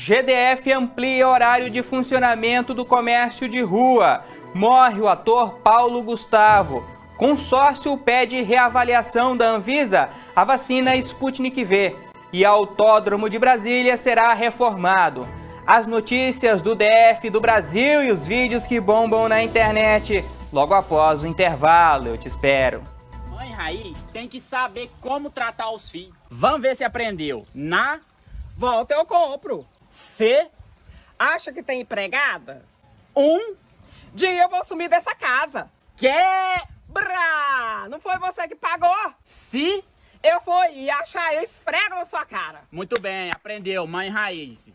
GDF amplia horário de funcionamento do comércio de rua. Morre o ator Paulo Gustavo. Consórcio pede reavaliação da Anvisa à vacina Sputnik V. E Autódromo de Brasília será reformado. As notícias do DF, do Brasil e os vídeos que bombam na internet. Logo após o intervalo, eu te espero. Mãe Raiz tem que saber como tratar os filhos. Vamos ver se aprendeu. Na volta eu compro. C. Acha que tem empregada? Dia eu vou sumir dessa casa. Quebra! Não foi você que pagou? Se eu for e achar, eu esfrego na sua cara. Muito bem, aprendeu, Mãe Raiz.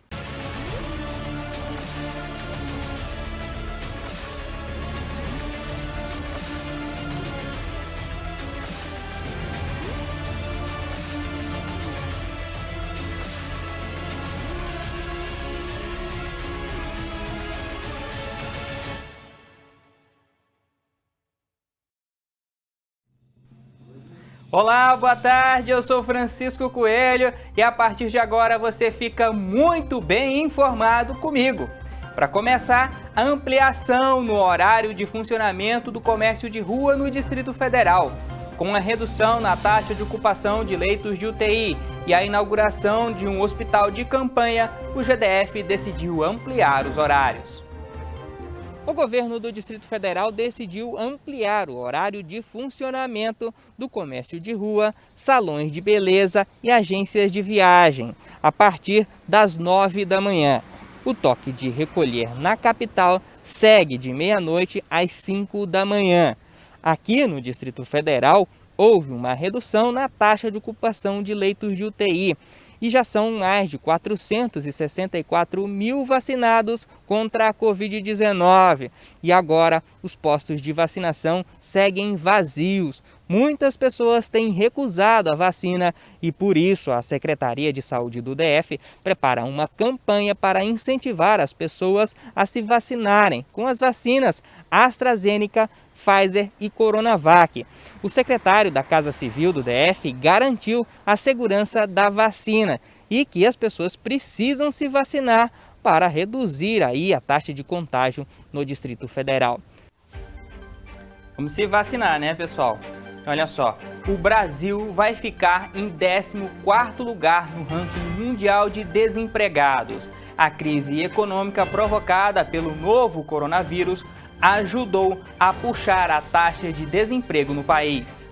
Olá, boa tarde, eu sou Francisco Coelho e a partir de agora você fica muito bem informado comigo. Para começar, a ampliação no horário de funcionamento do comércio de rua no Distrito Federal. Com a redução na taxa de ocupação de leitos de UTI e a inauguração de um hospital de campanha, o GDF decidiu ampliar os horários. O governo do Distrito Federal decidiu ampliar o horário de funcionamento do comércio de rua, salões de beleza e agências de viagem, a partir das 9 da manhã. O toque de recolher na capital segue de meia-noite às 5 da manhã. Aqui no Distrito Federal, houve uma redução na taxa de ocupação de leitos de UTI. E já são mais de 464 mil vacinados contra a Covid-19. E agora os postos de vacinação seguem vazios. Muitas pessoas têm recusado a vacina e por isso a Secretaria de Saúde do DF prepara uma campanha para incentivar as pessoas a se vacinarem com as vacinas AstraZeneca, Pfizer e Coronavac. O secretário da Casa Civil do DF garantiu a segurança da vacina e que as pessoas precisam se vacinar para reduzir aí a taxa de contágio no Distrito Federal. Vamos se vacinar, né, pessoal? Olha só, o Brasil vai ficar em 14º lugar no ranking mundial de desempregados. A crise econômica provocada pelo novo coronavírus ajudou a puxar a taxa de desemprego no país.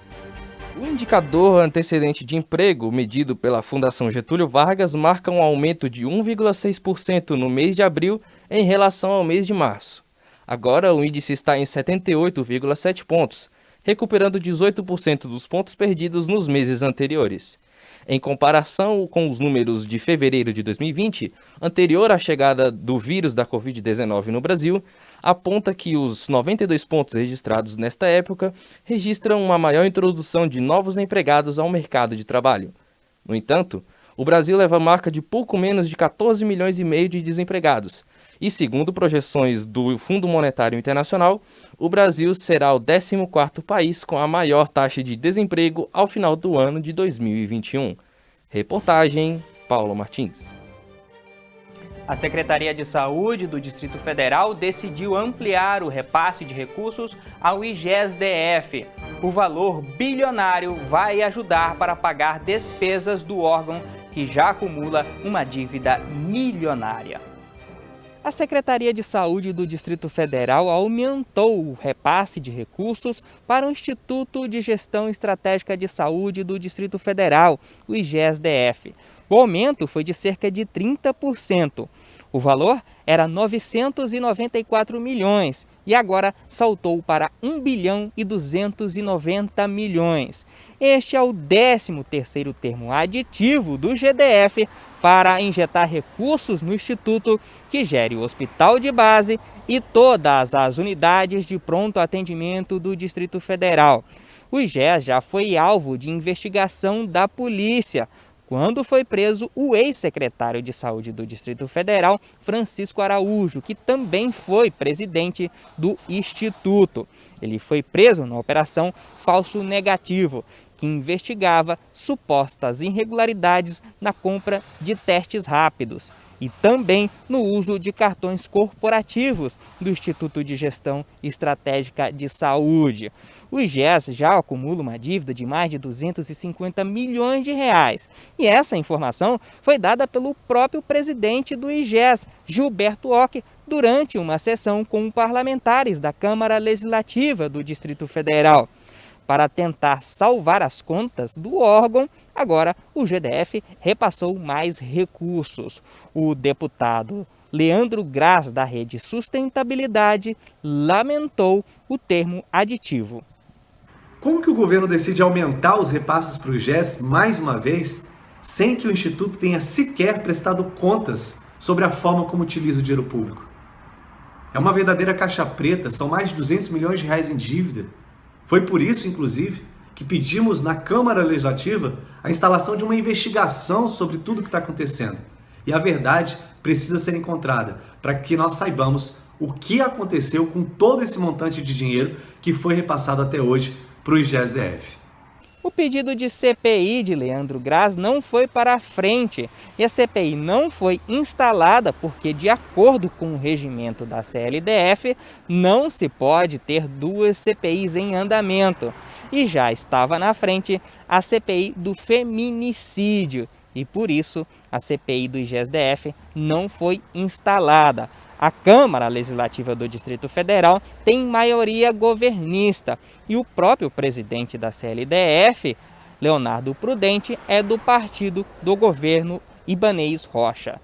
O indicador antecedente de emprego, medido pela Fundação Getúlio Vargas, marca um aumento de 1,6% no mês de abril em relação ao mês de março. Agora o índice está em 78,7 pontos, recuperando 18% dos pontos perdidos nos meses anteriores. Em comparação com os números de fevereiro de 2020, anterior à chegada do vírus da Covid-19 no Brasil, aponta que os 92 pontos registrados nesta época registram uma maior introdução de novos empregados ao mercado de trabalho. No entanto, o Brasil leva a marca de pouco menos de 14 milhões e meio de desempregados. E segundo projeções do Fundo Monetário Internacional, o Brasil será o 14º país com a maior taxa de desemprego ao final do ano de 2021. Reportagem, Paulo Martins. A Secretaria de Saúde do Distrito Federal decidiu ampliar o repasse de recursos ao IGES-DF. O valor bilionário vai ajudar para pagar despesas do órgão que já acumula uma dívida milionária. A Secretaria de Saúde do Distrito Federal aumentou o repasse de recursos para o Instituto de Gestão Estratégica de Saúde do Distrito Federal, o IGES-DF. O aumento foi de cerca de 30%. O valor era 994 milhões e agora saltou para 1 bilhão e 290 milhões. Este é o 13º termo aditivo do GDF para injetar recursos no Instituto que gere o hospital de base e todas as unidades de pronto atendimento do Distrito Federal. O IGES já foi alvo de investigação da polícia, quando foi preso o ex-secretário de Saúde do Distrito Federal, Francisco Araújo, que também foi presidente do Instituto. Ele foi preso na Operação Falso Negativo, que investigava supostas irregularidades na compra de testes rápidos e também no uso de cartões corporativos do Instituto de Gestão Estratégica de Saúde. O IGES já acumula uma dívida de mais de 250 milhões de reais. E essa informação foi dada pelo próprio presidente do IGES, Gilberto Ock, durante uma sessão com parlamentares da Câmara Legislativa do Distrito Federal. Para tentar salvar as contas do órgão, agora o GDF repassou mais recursos. O deputado Leandro Graz, da Rede Sustentabilidade, lamentou o termo aditivo. Como que o governo decide aumentar os repasses para o IGES mais uma vez, sem que o Instituto tenha sequer prestado contas sobre a forma como utiliza o dinheiro público? É uma verdadeira caixa preta, são mais de 200 milhões de reais em dívida. Foi por isso, inclusive, que pedimos na Câmara Legislativa a instalação de uma investigação sobre tudo o que está acontecendo. E a verdade precisa ser encontrada para que nós saibamos o que aconteceu com todo esse montante de dinheiro que foi repassado até hoje para o IGES-DF. O pedido de CPI de Leandro Graz não foi para a frente e a CPI não foi instalada porque, de acordo com o regimento da CLDF, não se pode ter duas CPIs em andamento. E já estava na frente a CPI do feminicídio e, por isso, a CPI do IGES-DF não foi instalada. A Câmara Legislativa do Distrito Federal tem maioria governista e o próprio presidente da CLDF, Leonardo Prudente, é do partido do governo Ibanez Rocha.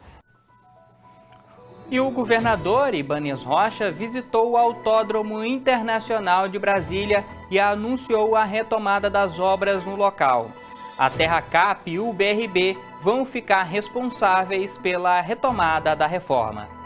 E o governador Ibanez Rocha visitou o Autódromo Internacional de Brasília e anunciou a retomada das obras no local. A Terracap e o BRB vão ficar responsáveis pela retomada da reforma.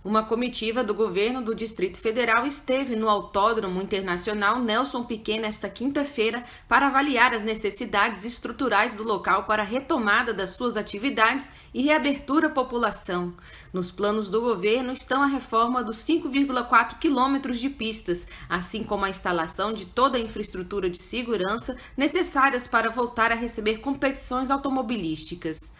Uma comitiva do governo do Distrito Federal esteve no Autódromo Internacional Nelson Piquet nesta quinta-feira para avaliar as necessidades estruturais do local para a retomada das suas atividades e reabertura à população. Nos planos do governo estão a reforma dos 5,4 quilômetros de pistas, assim como a instalação de toda a infraestrutura de segurança necessárias para voltar a receber competições automobilísticas.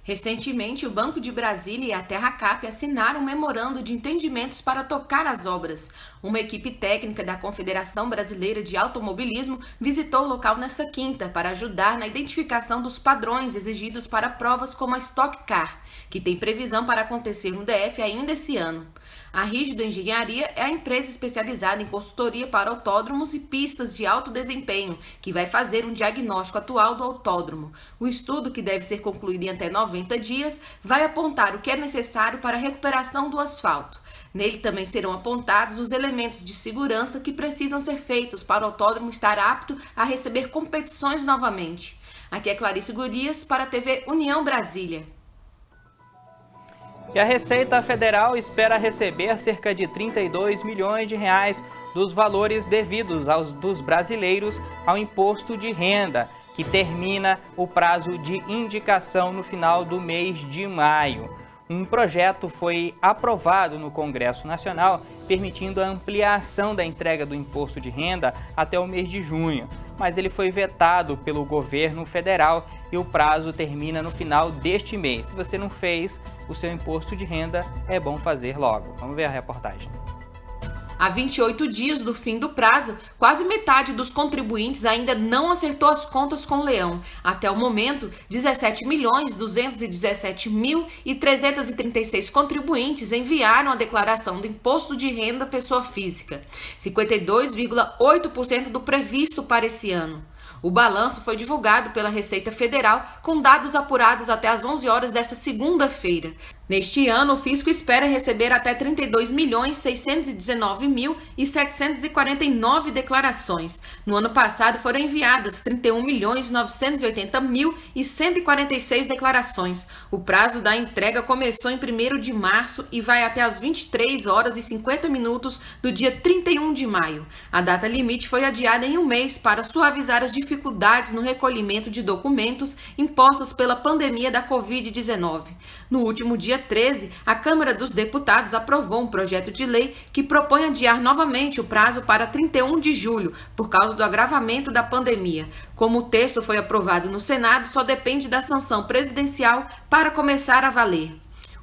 Recentemente, o Banco de Brasília e a Terracap assinaram um memorando de entendimentos para tocar as obras. Uma equipe técnica da Confederação Brasileira de Automobilismo visitou o local nesta quinta para ajudar na identificação dos padrões exigidos para provas como a Stock Car, que tem previsão para acontecer no DF ainda esse ano. A Rígido Engenharia é a empresa especializada em consultoria para autódromos e pistas de alto desempenho, que vai fazer um diagnóstico atual do autódromo. O estudo, que deve ser concluído em até 90 dias, vai apontar o que é necessário para a recuperação do asfalto. Nele também serão apontados os elementos de segurança que precisam ser feitos para o autódromo estar apto a receber competições novamente. Aqui é Clarice Gurias para a TV União Brasília. E a Receita Federal espera receber cerca de 32 milhões de reais dos valores devidos dos brasileiros ao imposto de renda, que termina o prazo de indicação no final do mês de maio. Um projeto foi aprovado no Congresso Nacional, permitindo a ampliação da entrega do imposto de renda até o mês de junho, mas ele foi vetado pelo governo federal e o prazo termina no final deste mês. Se você não fez o seu imposto de renda, é bom fazer logo. Vamos ver a reportagem. Há 28 dias do fim do prazo, quase metade dos contribuintes ainda não acertou as contas com o Leão. Até o momento, 17.217.336 contribuintes enviaram a declaração do Imposto de Renda Pessoa Física, 52,8% do previsto para esse ano. O balanço foi divulgado pela Receita Federal com dados apurados até às 11 horas desta segunda-feira. Neste ano, o fisco espera receber até 32.619.749 declarações. No ano passado, foram enviadas 31.980.146 declarações. O prazo da entrega começou em 1º de março e vai até às 23 horas e 50 minutos do dia 31 de maio. A data limite foi adiada em um mês para suavizar as dificuldades no recolhimento de documentos impostas pela pandemia da Covid-19. No último dia 13, a Câmara dos Deputados aprovou um projeto de lei que propõe adiar novamente o prazo para 31 de julho, por causa do agravamento da pandemia. Como o texto foi aprovado no Senado, só depende da sanção presidencial para começar a valer.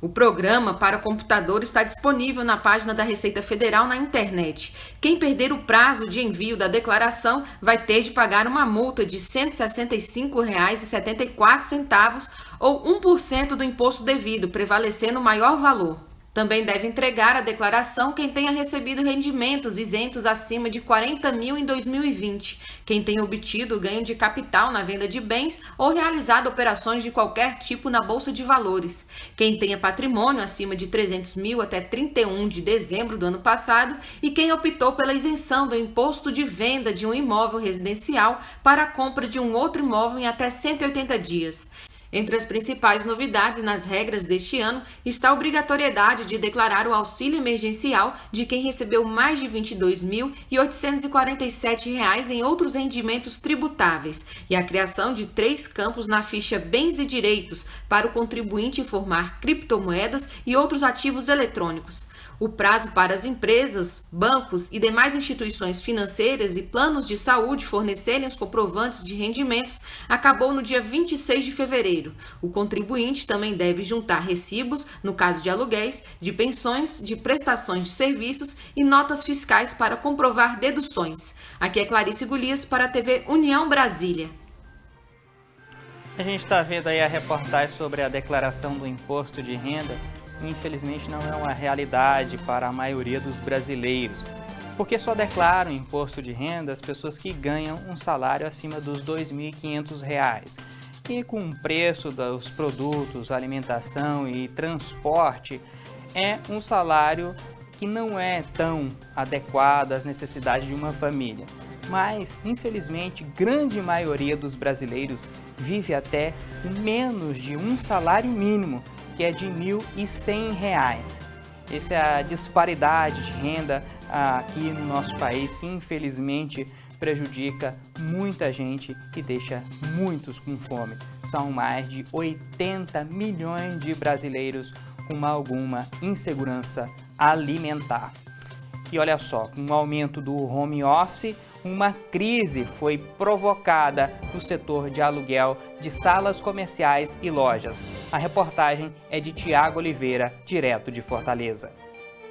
O programa para computador está disponível na página da Receita Federal na internet. Quem perder o prazo de envio da declaração vai ter de pagar uma multa de R$ 165,74 ou 1% do imposto devido, prevalecendo o maior valor. Também deve entregar a declaração quem tenha recebido rendimentos isentos acima de 40 mil em 2020, quem tenha obtido ganho de capital na venda de bens ou realizado operações de qualquer tipo na Bolsa de Valores, quem tenha patrimônio acima de 300 mil até 31 de dezembro do ano passado e quem optou pela isenção do imposto de venda de um imóvel residencial para a compra de um outro imóvel em até 180 dias. Entre as principais novidades nas regras deste ano está a obrigatoriedade de declarar o auxílio emergencial de quem recebeu mais de R$ 22.847 em outros rendimentos tributáveis e a criação de 3 campos na ficha Bens e Direitos para o contribuinte informar criptomoedas e outros ativos eletrônicos. O prazo para as empresas, bancos e demais instituições financeiras e planos de saúde fornecerem os comprovantes de rendimentos acabou no dia 26 de fevereiro. O contribuinte também deve juntar recibos, no caso de aluguéis, de pensões, de prestações de serviços e notas fiscais para comprovar deduções. Aqui é Clarice Golias para a TV União Brasília. A gente está vendo aí a reportagem sobre a declaração do imposto de renda. Infelizmente não é uma realidade para a maioria dos brasileiros, porque só declaram imposto de renda as pessoas que ganham um salário acima dos R$ 2.500. E com o preço dos produtos, alimentação e transporte, é um salário que não é tão adequado às necessidades de uma família. Mas, infelizmente, grande maioria dos brasileiros vive até menos de um salário mínimo, que é de R$ 1.100. Essa é a disparidade de renda aqui no nosso país, que infelizmente prejudica muita gente e deixa muitos com fome. São mais de 80 milhões de brasileiros com alguma insegurança alimentar. E olha só, com o aumento do home office, uma crise foi provocada no setor de aluguel de salas comerciais e lojas. A reportagem é de Tiago Oliveira, direto de Fortaleza.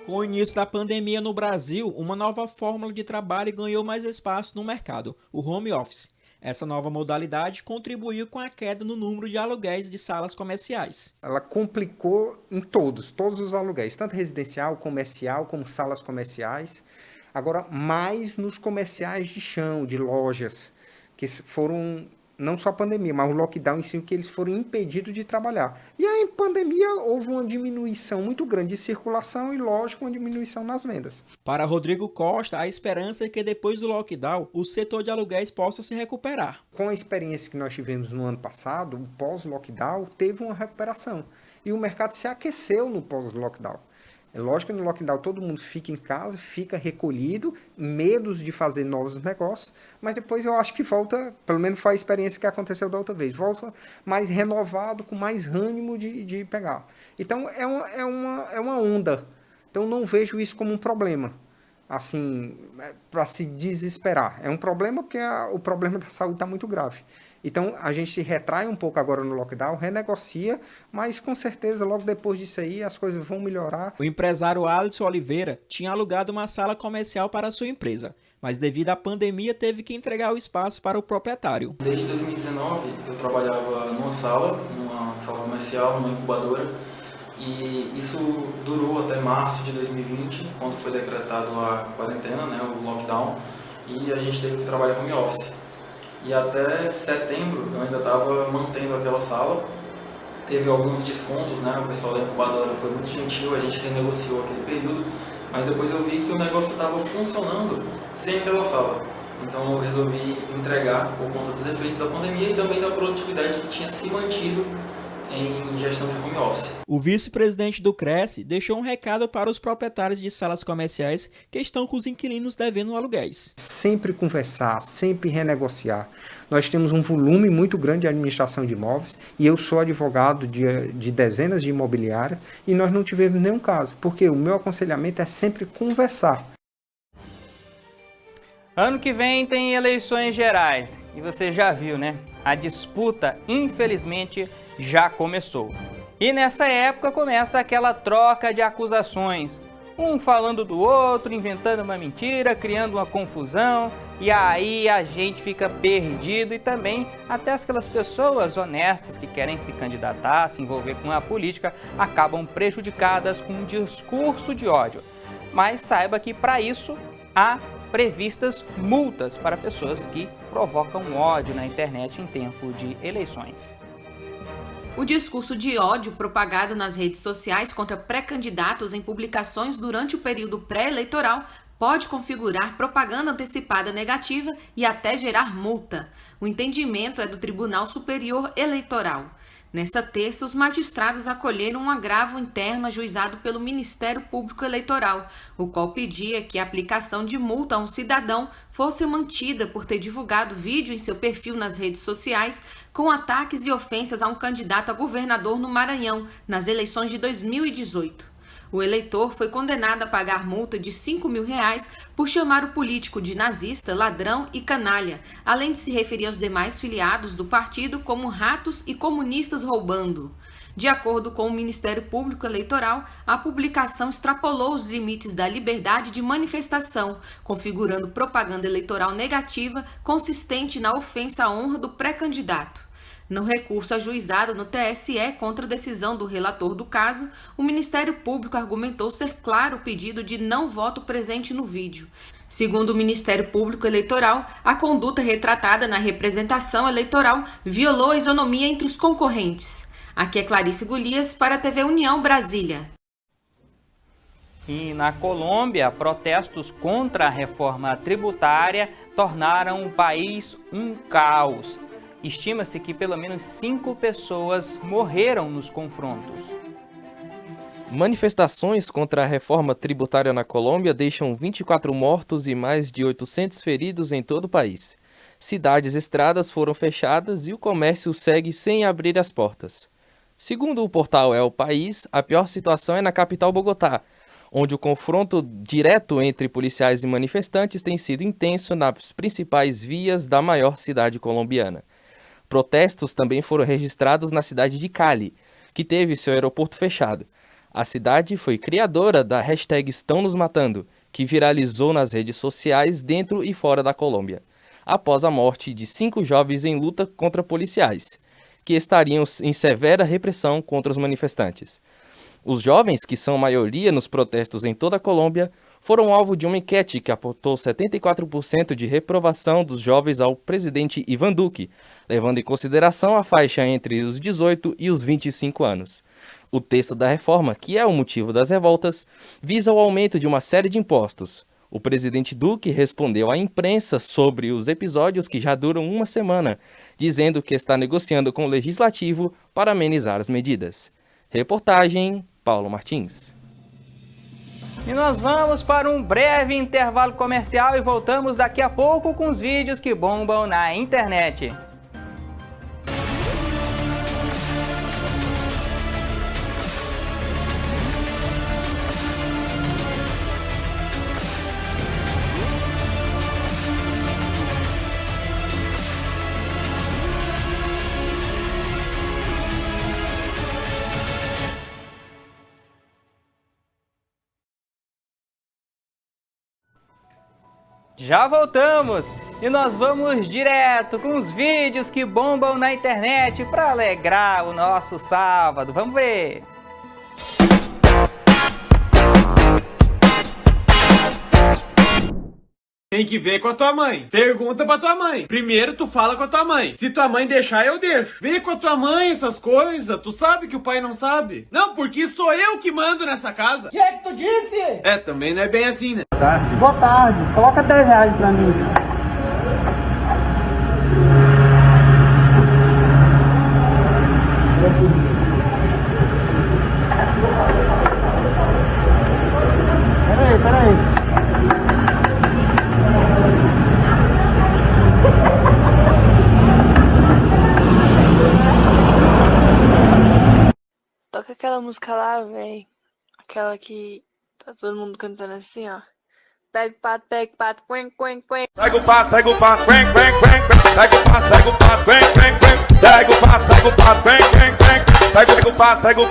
Com o início da pandemia no Brasil, uma nova fórmula de trabalho ganhou mais espaço no mercado, o home office. Essa nova modalidade contribuiu com a queda no número de aluguéis de salas comerciais. Ela complicou em todos os aluguéis, tanto residencial, comercial, como salas comerciais. Agora, mais nos comerciais de chão, de lojas, que foram, não só a pandemia, mas o lockdown em si, que eles foram impedidos de trabalhar. E aí, em pandemia, houve uma diminuição muito grande de circulação e, lógico, uma diminuição nas vendas. Para Rodrigo Costa, a esperança é que depois do lockdown, o setor de aluguéis possa se recuperar. Com a experiência que nós tivemos no ano passado, o pós-lockdown teve uma recuperação. E o mercado se aqueceu no pós-lockdown. É lógico que no lockdown todo mundo fica em casa, fica recolhido, medos de fazer novos negócios, mas depois eu acho que volta, pelo menos foi a experiência que aconteceu da outra vez, volta mais renovado, com mais ânimo de pegar. Então é uma onda, então não vejo isso como um problema, assim, para se desesperar. É um problema porque o problema da saúde está muito grave. Então, a gente se retrai um pouco agora no lockdown, renegocia, mas com certeza, logo depois disso aí, as coisas vão melhorar. O empresário Alisson Oliveira tinha alugado uma sala comercial para a sua empresa, mas devido à pandemia teve que entregar o espaço para o proprietário. Desde 2019, eu trabalhava numa sala comercial, numa incubadora, e isso durou até março de 2020, quando foi decretado a quarentena, né, o lockdown, e a gente teve que trabalhar home office. E até setembro eu ainda estava mantendo aquela sala. Teve alguns descontos, né? O pessoal da incubadora foi muito gentil, a gente renegociou aquele período. Mas depois eu vi que o negócio estava funcionando sem aquela sala. Então eu resolvi entregar por conta dos efeitos da pandemia e também da produtividade que tinha se mantido em gestão de home office. O vice-presidente do Cresce deixou um recado para os proprietários de salas comerciais que estão com os inquilinos devendo aluguéis. Sempre conversar, sempre renegociar. Nós temos um volume muito grande de administração de imóveis e eu sou advogado de dezenas de imobiliárias e nós não tivemos nenhum caso, porque o meu aconselhamento é sempre conversar. Ano que vem tem eleições gerais e você já viu, né? A disputa, infelizmente, já começou. E nessa época começa aquela troca de acusações. Um falando do outro, inventando uma mentira, criando uma confusão. E aí a gente fica perdido e também até aquelas pessoas honestas que querem se candidatar, se envolver com a política, acabam prejudicadas com um discurso de ódio. Mas saiba que para isso há previstas multas para pessoas que provocam ódio na internet em tempo de eleições. O discurso de ódio propagado nas redes sociais contra pré-candidatos em publicações durante o período pré-eleitoral pode configurar propaganda antecipada negativa e até gerar multa. O entendimento é do Tribunal Superior Eleitoral. Nesta terça, os magistrados acolheram um agravo interno ajuizado pelo Ministério Público Eleitoral, o qual pedia que a aplicação de multa a um cidadão fosse mantida por ter divulgado vídeo em seu perfil nas redes sociais com ataques e ofensas a um candidato a governador no Maranhão, nas eleições de 2018. O eleitor foi condenado a pagar multa de R$5 mil por chamar o político de nazista, ladrão e canalha, além de se referir aos demais filiados do partido como ratos e comunistas roubando. De acordo com o Ministério Público Eleitoral, a publicação extrapolou os limites da liberdade de manifestação, configurando propaganda eleitoral negativa consistente na ofensa à honra do pré-candidato. No recurso ajuizado no TSE contra a decisão do relator do caso, o Ministério Público argumentou ser claro o pedido de não voto presente no vídeo. Segundo o Ministério Público Eleitoral, a conduta retratada na representação eleitoral violou a isonomia entre os concorrentes. Aqui é Clarice Golias para a TV União Brasília. E na Colômbia, protestos contra a reforma tributária tornaram o país um caos. Estima-se que pelo menos 5 pessoas morreram nos confrontos. Manifestações contra a reforma tributária na Colômbia deixam 24 mortos e mais de 800 feridos em todo o país. Cidades e estradas foram fechadas e o comércio segue sem abrir as portas. Segundo o portal El País, a pior situação é na capital Bogotá, onde o confronto direto entre policiais e manifestantes tem sido intenso nas principais vias da maior cidade colombiana. Protestos também foram registrados na cidade de Cali, que teve seu aeroporto fechado. A cidade foi criadora da hashtag Estão Nos Matando, que viralizou nas redes sociais dentro e fora da Colômbia, após a morte de 5 jovens em luta contra policiais, que estariam em severa repressão contra os manifestantes. Os jovens, que são maioria nos protestos em toda a Colômbia, foram alvo de uma enquete que apontou 74% de reprovação dos jovens ao presidente Iván Duque, levando em consideração a faixa entre os 18 e os 25 anos. O texto da reforma, que é o motivo das revoltas, visa o aumento de uma série de impostos. O presidente Duque respondeu à imprensa sobre os episódios que já duram uma semana, dizendo que está negociando com o legislativo para amenizar as medidas. Reportagem Paulo Martins. E nós vamos para um breve intervalo comercial e voltamos daqui a pouco com os vídeos que bombam na internet. Já voltamos e nós vamos direto com os vídeos que bombam na internet para alegrar o nosso sábado. Vamos ver! Tem que ver com a tua mãe. Pergunta pra tua mãe. Primeiro tu fala com a tua mãe. Se tua mãe deixar, eu deixo. Vê com a tua mãe essas coisas. Tu sabe que o pai não sabe. Não, porque sou eu que mando nessa casa. Que é que tu disse? É, também não é bem assim, né? Boa tarde. Coloca R$10 pra mim. aquela música lá, velho? Aquela que tá todo mundo cantando assim, ó. Pega o pato, quen, quen, quen. Pega o pato, quen, quen, quen. Pega o pato, quen, quen, quen. Pega o pato, quen, quen, quen. Pega o pato, pega o...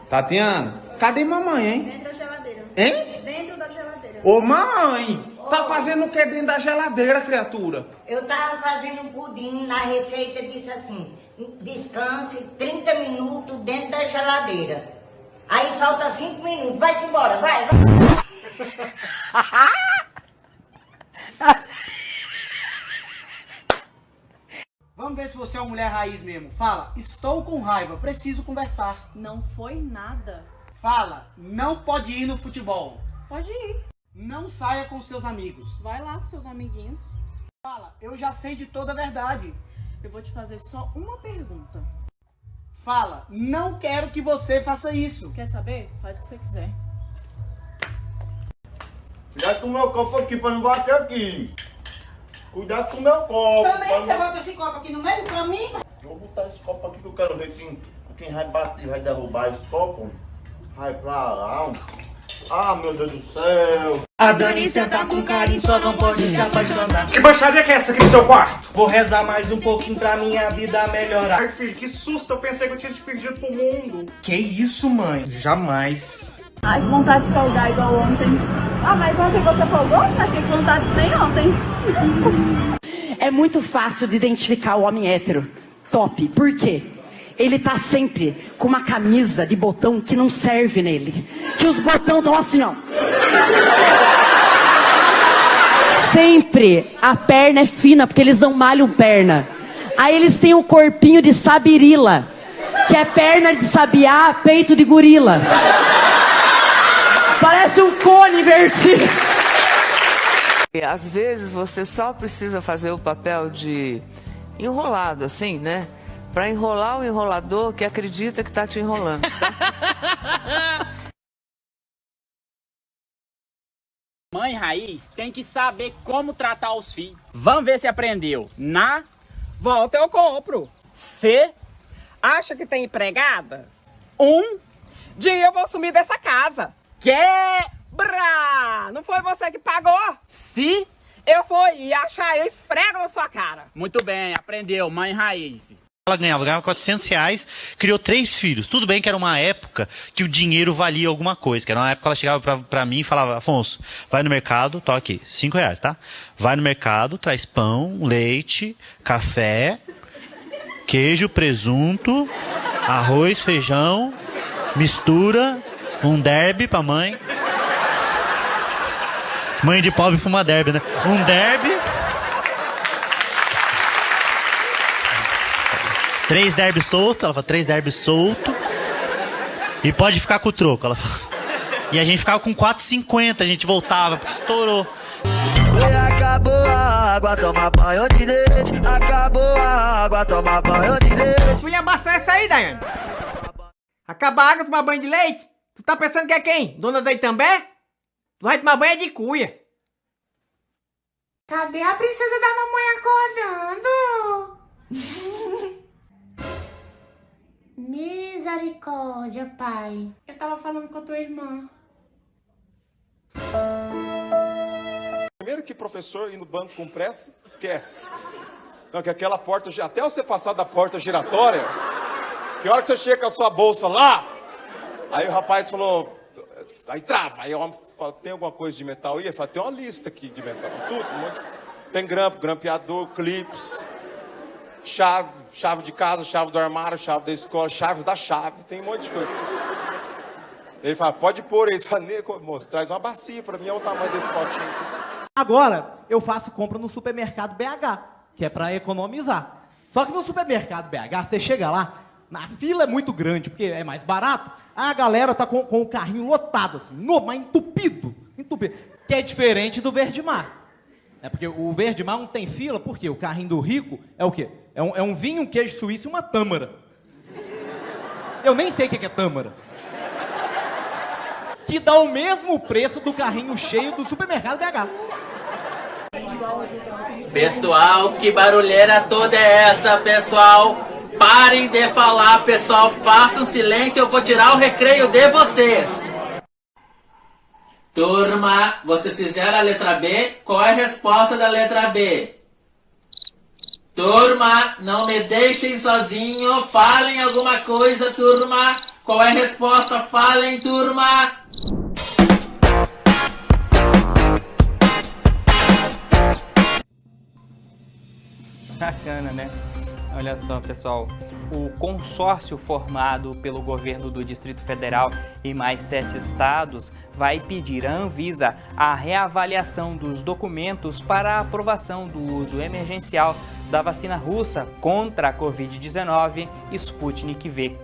Tatiana, cadê mamãe, hein? Dentro da geladeira. Hein? Dentro da geladeira. Ô mãe, tá fazendo o que dentro da geladeira, criatura? Eu tava fazendo um pudim, na receita disse assim, descanse 30 minutos dentro da geladeira. Aí falta 5 minutos, vai-se embora, vai. Vamos ver se você é uma mulher raiz mesmo. Fala, estou com raiva, preciso conversar. Não foi nada. Fala, não pode ir no futebol. Pode ir. Não saia com seus amigos. Vai lá com seus amiguinhos. Fala, eu já sei de toda a verdade. Eu vou te fazer só uma pergunta. Fala, não quero que você faça isso. Quer saber? Faz o que você quiser. Cuidado com o meu copo aqui pra não bater aqui. Cuidado com o meu copo. Também você bota esse copo aqui no meio do caminho? Vou botar esse copo aqui que eu quero ver quem vai bater, vai derrubar esse copo. Vai pra lá. Ah, meu Deus do céu. A Dani senta com carinho, só não pode se apaixonar. Que baixaria que é essa aqui no seu quarto? Vou rezar mais um pouquinho pra minha vida melhorar. Ai, filho, que susto. Eu pensei que eu tinha te perdido pro mundo. Que isso, mãe? Jamais. Ai, que vontade de folgar igual ontem. Ah, mas ontem você folgou? Achei que vontade nem ontem. É muito fácil de identificar o homem hétero. Top. Por quê? Ele tá sempre com uma camisa de botão que não serve nele. Que os botões estão assim, ó. Sempre a perna é fina, porque eles não malham perna. Aí eles têm um corpinho de sabirila, que é perna de sabiá, peito de gorila. Parece um cone invertido. Às vezes você só precisa fazer o papel de enrolado, assim, né? Pra enrolar o enrolador que acredita que tá te enrolando. Mãe raiz tem que saber como tratar os filhos. Vamos ver se aprendeu. Na volta eu compro. Se acha que tem empregada, um dia eu vou sumir dessa casa. Quebra! Não foi você que pagou? Se eu for e achar, eu esfrego na sua cara. Muito bem, aprendeu, mãe raiz. Ela ganhava R$400, criou 3 filhos. Tudo bem que era uma época que o dinheiro valia alguma coisa. Que era uma época que ela chegava pra mim e falava, Afonso, vai no mercado, tô aqui, R$5, tá? Vai no mercado, traz pão, leite, café, queijo, presunto, arroz, feijão, mistura, um derby pra mãe. Mãe de pobre fuma derby, né? Um derby. 3 derby solto, ela fala 3 derby solto. E pode ficar com o troco, ela fala. E a gente ficava com 4,50, a gente voltava, porque estourou. Acabou a água, toma banho de leite. Acabou a água, toma banho de leite. Tu ia abaçar essa aí, Daiane? Acabar a água, tomar banho de leite? Tu tá pensando que é quem? Dona da Itambé? Tu vai tomar banho de cuia. Cadê a princesa da mamãe acordando? Misericórdia, pai. Eu tava falando com a tua irmã. Primeiro que professor ir no banco com pressa, esquece. Então, que aquela porta, até você passar da porta giratória, que hora que você chega com a sua bolsa lá, aí o rapaz falou, aí trava, aí o homem fala, tem alguma coisa de metal aí? Ele fala, tem uma lista aqui de metal, tudo, um monte de... Tem grampeador, clips, chave de casa, chave do armário, chave da escola, chave da chave, tem um monte de coisa. Ele fala, pode pôr aí. Ele fala, moço, traz uma bacia pra mim, é o tamanho desse potinho aqui. Agora, eu faço compra no supermercado BH, que é pra economizar. Só que no supermercado BH, você chega lá, a fila é muito grande, porque é mais barato, a galera tá com o carrinho lotado, assim, mas entupido, que é diferente do Verde Mar. É porque o Verde Mar não tem fila, porque o carrinho do rico é o quê? É um vinho, um queijo suíço e uma tâmara. Eu nem sei o que é tâmara. Que dá o mesmo preço do carrinho cheio do supermercado BH. Pessoal, que barulheira toda é essa, pessoal? Parem de falar, pessoal. Façam silêncio, eu vou tirar o recreio de vocês. Turma, vocês fizeram a letra B? Qual é a resposta da letra B? Turma, não me deixem sozinho. Falem alguma coisa, turma. Qual é a resposta? Falem, turma. Bacana, né? Olha só, pessoal, o consórcio formado pelo governo do Distrito Federal e mais 7 estados vai pedir à Anvisa a reavaliação dos documentos para a aprovação do uso emergencial da vacina russa contra a Covid-19 Sputnik V.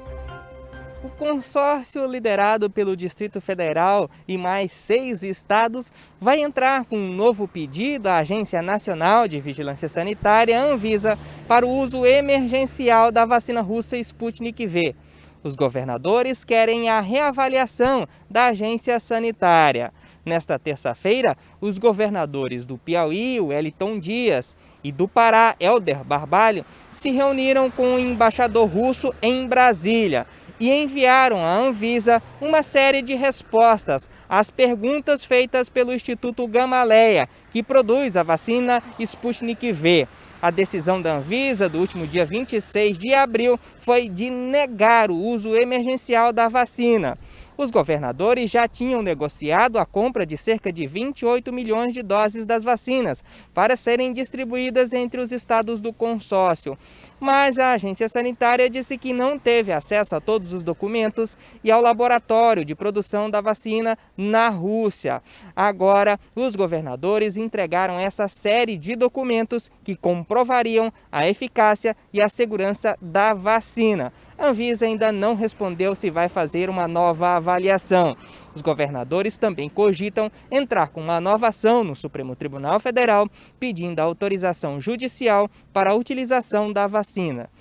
O consórcio liderado pelo Distrito Federal e mais 6 estados vai entrar com um novo pedido à Agência Nacional de Vigilância Sanitária, Anvisa, para o uso emergencial da vacina russa Sputnik V. Os governadores querem a reavaliação da agência sanitária. Nesta terça-feira, os governadores do Piauí, Wellington Dias, e do Pará, Helder Barbalho, se reuniram com o embaixador russo em Brasília e enviaram à Anvisa uma série de respostas às perguntas feitas pelo Instituto Gamaleya, que produz a vacina Sputnik V. A decisão da Anvisa do último dia 26 de abril foi de negar o uso emergencial da vacina. Os governadores já tinham negociado a compra de cerca de 28 milhões de doses das vacinas para serem distribuídas entre os estados do consórcio. Mas a agência sanitária disse que não teve acesso a todos os documentos e ao laboratório de produção da vacina na Rússia. Agora, os governadores entregaram essa série de documentos que comprovariam a eficácia e a segurança da vacina. A Anvisa ainda não respondeu se vai fazer uma nova avaliação. Os governadores também cogitam entrar com uma nova ação no Supremo Tribunal Federal, pedindo a autorização judicial para a utilização da vacina.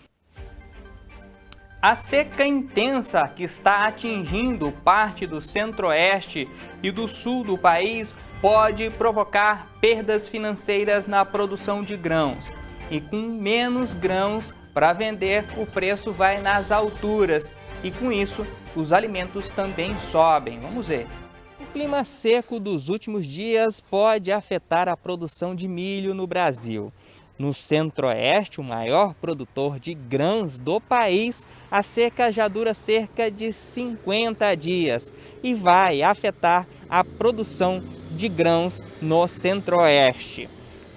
A seca intensa que está atingindo parte do centro-oeste e do sul do país pode provocar perdas financeiras na produção de grãos. E com menos grãos para vender, o preço vai nas alturas e, com isso, os alimentos também sobem. Vamos ver. O clima seco dos últimos dias pode afetar a produção de milho no Brasil. No centro-oeste, o maior produtor de grãos do país, a seca já dura cerca de 50 dias e vai afetar a produção de grãos no centro-oeste.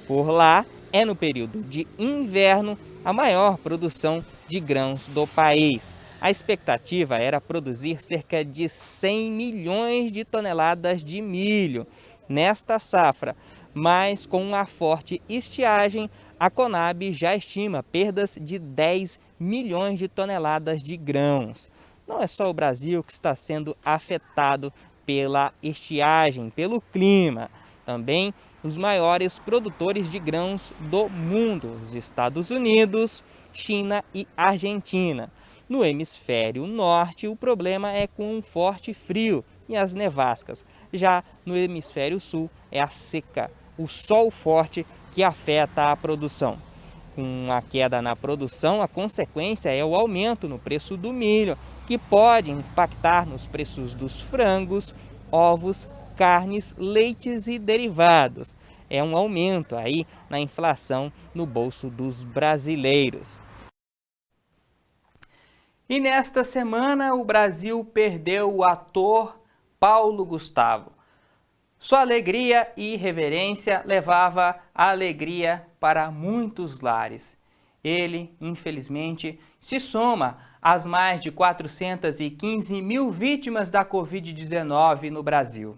Por lá, é no período de inverno a maior produção de grãos do país. A expectativa era produzir cerca de 100 milhões de toneladas de milho nesta safra, mas com a forte estiagem, a Conab já estima perdas de 10 milhões de toneladas de grãos. Não é só o Brasil que está sendo afetado pela estiagem, pelo clima. Também os maiores produtores de grãos do mundo, os Estados Unidos, China e Argentina. No hemisfério norte, o problema é com um forte frio e as nevascas. Já no hemisfério sul, é a seca, o sol forte que afeta a produção. Com a queda na produção, a consequência é o aumento no preço do milho, que pode impactar nos preços dos frangos, ovos, carnes, leites e derivados. É um aumento aí na inflação no bolso dos brasileiros. E nesta semana o Brasil perdeu o ator Paulo Gustavo. Sua alegria e irreverência levava a alegria para muitos lares. Ele, infelizmente, se soma às mais de 415 mil vítimas da Covid-19 no Brasil.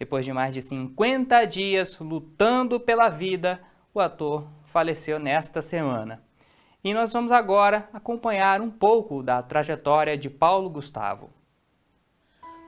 Depois de mais de 50 dias lutando pela vida, o ator faleceu nesta semana. E nós vamos agora acompanhar um pouco da trajetória de Paulo Gustavo.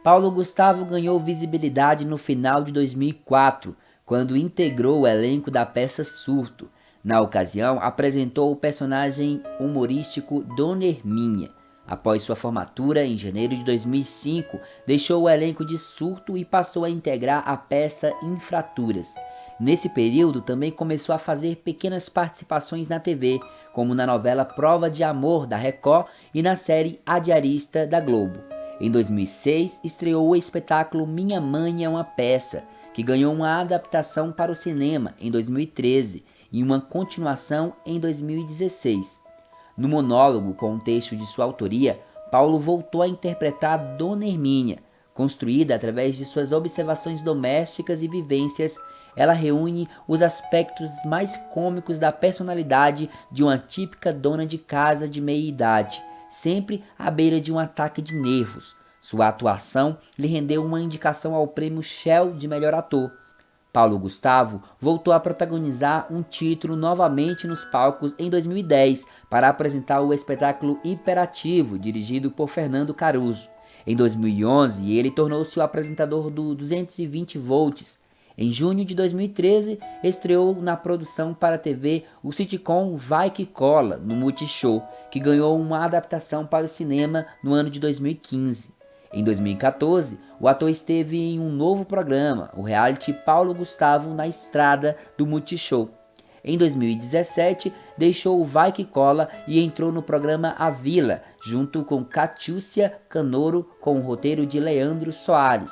Paulo Gustavo ganhou visibilidade no final de 2004, quando integrou o elenco da peça Surto. Na ocasião, apresentou o personagem humorístico Dona Herminha. Após sua formatura, em janeiro de 2005, deixou o elenco de Surto e passou a integrar a peça Infraturas. Nesse período também começou a fazer pequenas participações na TV, como na novela Prova de Amor da Record e na série A Diarista da Globo. Em 2006, estreou o espetáculo Minha Mãe é uma Peça, que ganhou uma adaptação para o cinema em 2013 e uma continuação em 2016. No monólogo com um texto de sua autoria, Paulo voltou a interpretar Dona Hermínia. Construída através de suas observações domésticas e vivências, ela reúne os aspectos mais cômicos da personalidade de uma típica dona de casa de meia-idade, sempre à beira de um ataque de nervos. Sua atuação lhe rendeu uma indicação ao prêmio Shell de melhor ator. Paulo Gustavo voltou a protagonizar um título novamente nos palcos em 2010 para apresentar o espetáculo Hiperativo, dirigido por Fernando Caruso. Em 2011, ele tornou-se o apresentador do 220 volts. Em junho de 2013, estreou na produção para a TV o sitcom Vai Que Cola, no Multishow, que ganhou uma adaptação para o cinema no ano de 2015. Em 2014, o ator esteve em um novo programa, o reality Paulo Gustavo na Estrada, do Multishow. Em 2017, deixou o Vai Que Cola e entrou no programa A Vila, junto com Catiúcia Canoro, com o roteiro de Leandro Soares.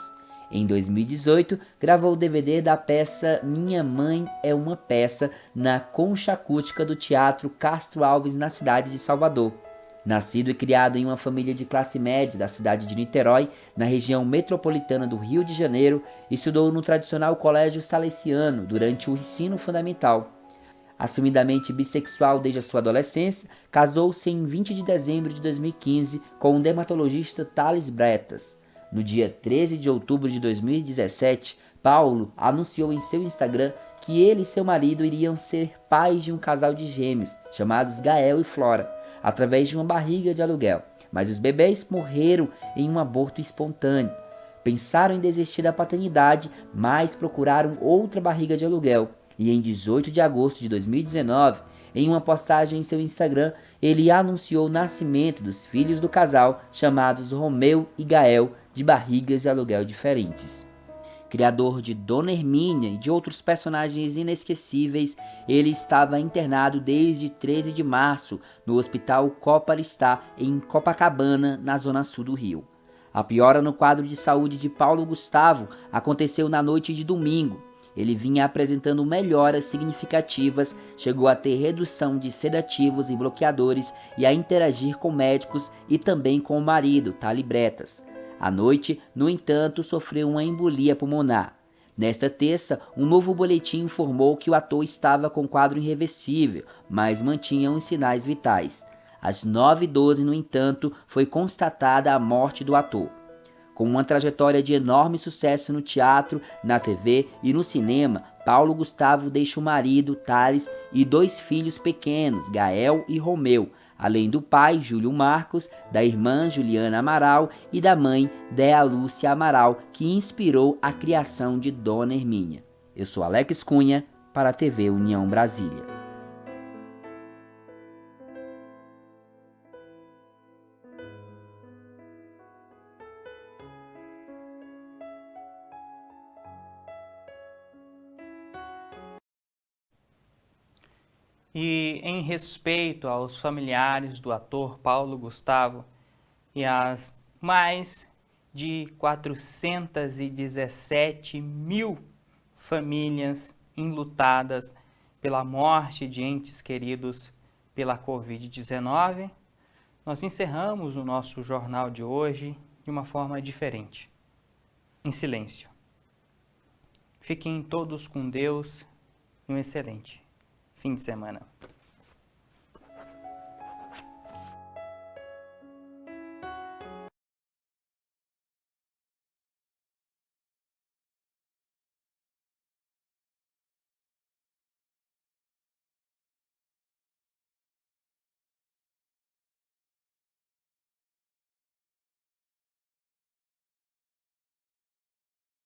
Em 2018, gravou o DVD da peça Minha Mãe é uma Peça na Concha Acústica do Teatro Castro Alves, na cidade de Salvador. Nascido e criado em uma família de classe média da cidade de Niterói, na região metropolitana do Rio de Janeiro, estudou no tradicional Colégio Salesiano durante o ensino fundamental. Assumidamente bissexual desde a sua adolescência, casou-se em 20 de dezembro de 2015 com o dermatologista Thales Bretas. No dia 13 de outubro de 2017, Paulo anunciou em seu Instagram que ele e seu marido iriam ser pais de um casal de gêmeos, chamados Gael e Flora, através de uma barriga de aluguel. Mas os bebês morreram em um aborto espontâneo. Pensaram em desistir da paternidade, mas procuraram outra barriga de aluguel. E em 18 de agosto de 2019, em uma postagem em seu Instagram, ele anunciou o nascimento dos filhos do casal, chamados Romeu e Gael, de barrigas de aluguel diferentes. Criador de Dona Hermínia e de outros personagens inesquecíveis, ele estava internado desde 13 de março no Hospital Coparistá, em Copacabana, na zona sul do Rio. A piora no quadro de saúde de Paulo Gustavo aconteceu na noite de domingo. Ele vinha apresentando melhoras significativas, chegou a ter redução de sedativos e bloqueadores e a interagir com médicos e também com o marido, Thales Bretas. À noite, no entanto, sofreu uma embolia pulmonar. Nesta terça, um novo boletim informou que o ator estava com quadro irreversível, mas mantinha os sinais vitais. Às 9h12, no entanto, foi constatada a morte do ator. Com uma trajetória de enorme sucesso no teatro, na TV e no cinema, Paulo Gustavo deixa o marido, Thales, e 2 filhos pequenos, Gael e Romeu, além do pai, Júlio Marcos, da irmã Juliana Amaral e da mãe, Dea Lúcia Amaral, que inspirou a criação de Dona Hermínia. Eu sou Alex Cunha, para a TV União Brasília. E em respeito aos familiares do ator Paulo Gustavo e às mais de 417 mil famílias enlutadas pela morte de entes queridos pela Covid-19, nós encerramos o nosso jornal de hoje de uma forma diferente, em silêncio. Fiquem todos com Deus e um excelente fim de semana.